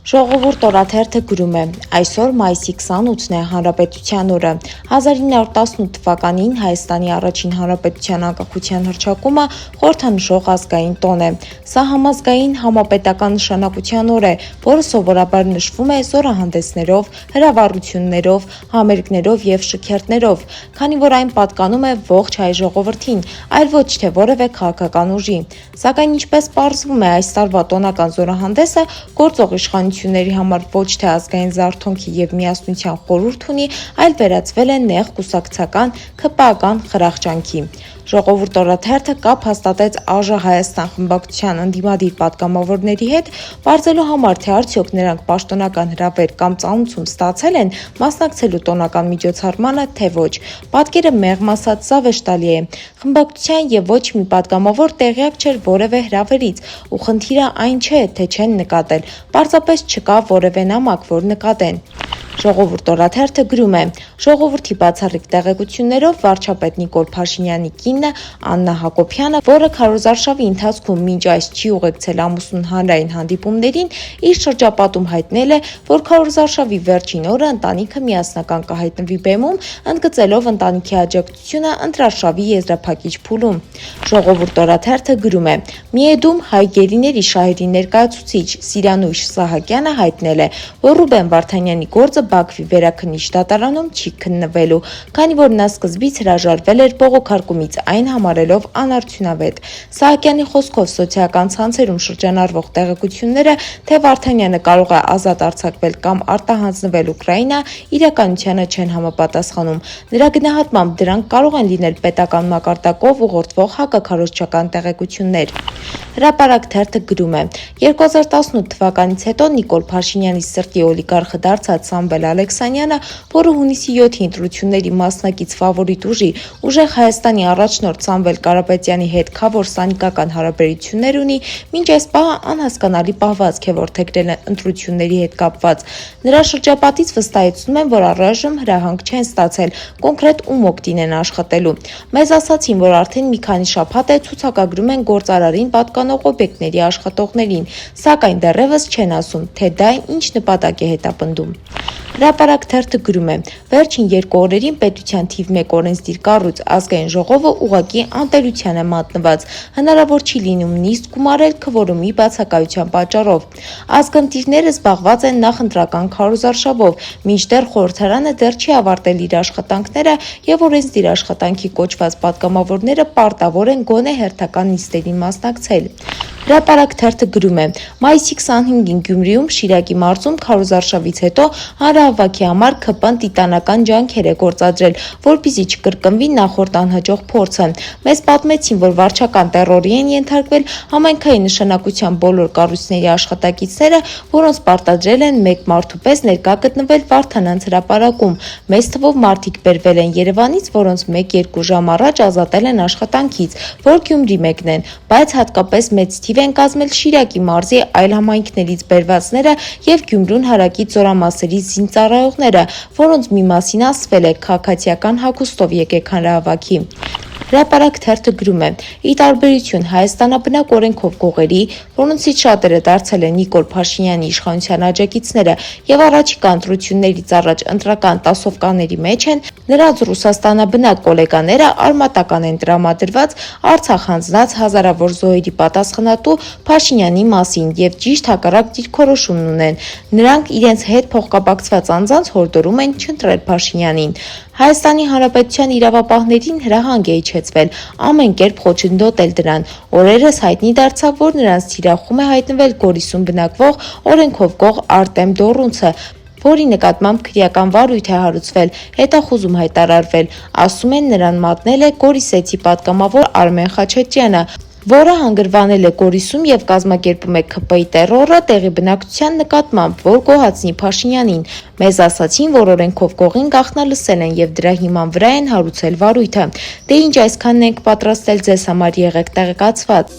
Ժողովուրդ օրաթերթը գրում է. այսօր մայիսի 28-ն է Հանրապետության օրը։ 1918 թվականին Հայաստանի առաջին հանրապետության անկախության հռչակումը խորհրդանշող ազգային տոն է։ Սա համազգային համապետական նշանակության օր է, որը սովորաբար նշվում է զորահանդեսներով, հրավառություններով, համերգներով և շքերթներով, քանի որ այն պատկանում է ողջ հայ ժողովրդին, այլ ոչ թե որևէ քաղաքական ուժի։ Սակայն ինչպես պարզվում է, այս տարվա տոնական զորահանդեսը գործող իշխանությունների համար ոչ թե ազգային զարթոնքի և միասնության խորհուրդ ունի, այլ վերածվել է նեղ կուսակցական ՔՊԱ-ական խրախճանքի։ Ժողովուրդ օրաթերթը կապ հաստատեց ԱԺ Հայաստան խմբակցության ընդդիմադիր պատգամավորների հետ, պարզելու համար, թե արդյոք նրանք պաշտոնական հրավեր կամ ծանուցում ստացել են մասնակցելու տոնական միջոցառմանը, թե ոչ։ Պատկերը մեղմ ասած զավեշտալի է։ Խմբակցության և ոչ մի պատգամավոր տեղյակ չէր որևէ հրավերից, ու խնդիրը այն չէ, թե չեն նկատել, պարզապես չկա որևէ նամակ, որ նկատեն։ Ժողովուրդ օրաթերթը գրում է. ժողովրդի բացառիկ տեղեկություններով վարչապետ Նիկոլ Փաշինյանի կինը Աննա Հակոբյանը, որը քարոզարշավի ընթացքում մինչ այս չի ուղեկցել ամուսնուն հանրային հանդիպումներին, իր շրջապատում հայտնել է, որ քարոզարշավի վերջին օրը ընտանիքը միասնական կհայտնվի բեմում, ընդգծելով ընտանիքի աջակցությունը ընտրարշավի եզրափակիչ փուլում։ Ժողովուրդ օրաթերթը գրում է. Միեդում հայ գերիների շահերի ներկայացուցիչ Սիրանույշ Սահակյանը հայտնել է, որ Ռուբեն Վարդանյանի գործը Բաքվի վերաքննիչ դատարանում չի քննվելու, քանի որ նա սկզբից հրաժարվել էր բողոքարկումից, այն համարելով անարդյունավետ։ Սահակյանի խոսքով սոցիալական ցանցերում շրջանառվող տեղեկությունները, թե Վարդանյանը կարող է ազատ արձակվել կամ արտահանձնվել Ուկրաինա, իրականությանը չեն համապատասխանում։ Նրա գնահատմամբ դրանք կարող են լինել պետական մակարդակով ուղղորդվող հակաքարոզչական տեղեկություններ։ Հրապարակ թերթը գրում է. 2018 թվականից հետո Նիկոլ Փաշինյանի սրտի օլիգարխը դարձած Սամվել Ալեքսանյանը, որը հունիսի 7-ի ընտրությունների մասնակից ֆավորիտ ուժի, ուժեղ Հայաստանի առաջնորդ Սամվել Կարապետյանի հետ քավոր սանիկական հարաբերություններ ունի, մինչ այս պահը անհասկանալի պահվածք է որդեգրել ընտրությունների հետ կապված։ Նրա շրջապատից վստահեցնում են, որ առայժմ հրահանգ չեն ստացել կոնկրետ ում օգտին են աշխատելու։ Մեզ ասացին, որ արդեն մի քանի շաբաթ է ցուցակագրում են գործարարին պատկանող օբյեկտների աշխատողներին, սակայն դեռևս չեն ասում, թե դա ինչ նպատակ է հետապնդում։ Հրապարակ թերթը գրում է. վերջին 2 օրերին պետության թիվ 1 օրենսդիր կառույց ազգային ժողովը ուղղակի անտերության է մատնված, հնարավոր չի լինում նիստ գումարել քվորումի բացակայության պատճառով։ Ազգընտիրները զբաղված են նախընտրական քարոզարշավով, մինչդեռ խորհրդարանը դեռ չի ավարտել իր աշխատանքները և օրենսդիր աշխատանքի կոչված պատգամավորները պարտավոր են գոնե հերթական նիստերին մասնակցել։ Հրապարակ թերթը գրում է. մայիսի 25-ին Գյումրիում Շիրակի մարզում քարոզարշավից հետո հանրահավաքի համար ՔՊ-ն տիտանական ջանքեր է գործադրել, որպեսզի չկրկնվի նախորդ անհաջող փորձը։ Մեզ պատմեցին, որ վարչական տեռորի են ենթարկվել համայնքային նշանակության բոլոր կառույցների աշխատակիցները, որոնց պարտադրել են մեկ մարդու պես ներկա գտնվել Վարդանանց հրապարակում։ Մեծ թվով մարդիկ բերվել են Երևանից, որոնց 1-2 ժամ առաջ ազատել են աշխատանքից, որ Գյումրի մեկնեն, բայց հատկապես մեծ թիվ են կազմել Շիրակի մարզի այլ համայնքներից բերվածները և Գյումրուն հարակից զորամասերի զինծառայողները, որոնց մի մասին ասվել է քաղաքացիական հագուստով եկեք հանրահավաքի։ Հրապարակ թերթը գրում է. ի տարբերություն հայաստանաբնակ օրենքով գողերի, որոնցից շատերը դարձել են Նիկոլ Փաշինյանի իշխանության աջակիցները և առաջիկա ընտրություններից առաջ ընտրական տասովկաների մեջ են, նրանց ռուսաստանաբնակ գոլեգաները արմատական են տրամադրված Արցախ հանձնած հազարավոր զոհերի պատասխանատու Փաշինյանի մասին և ճիշտ հակառակ դիրքորոշումն ունեն։ Նրանք իրենց հետ փոխկապակցված անձանց հորդորում են չընտրել Փաշինյանին։ Հայաստանի Հանրապետության իրավապահներին հրահանգ է իջեցվել, ամեն կերպ խոչընդոտել դրան։ Օրերս հայտնի դարձավ, որ նրանց թիրախում է հայտնվել Գորիսում բնակվող օրենքով գող Արտեմ Դոռունցը, որի նկատմամբ քրեական վարույթ է հարուցվել, հետախուզում հայտարարվել։ Ասում են, նրան մատնել է Գորիսեցի պատգամավոր Արմեն Խաչատրյանը, որը հանգրվանել է Գորիսում և կազմակերպում է ՔՊ-ի տեռորը տեղի բնակչության նկատմամբ, որ գոհացնի Փաշինյանին։ Մեզ ասացին, որ օրենքով գողին գաղտնալսել են և դրա հիման վրա են հարուցել վարույթը։ Դե ինչ այսքանն ենք պատրաստել ձեզ համար, եղեք տեղեկացված։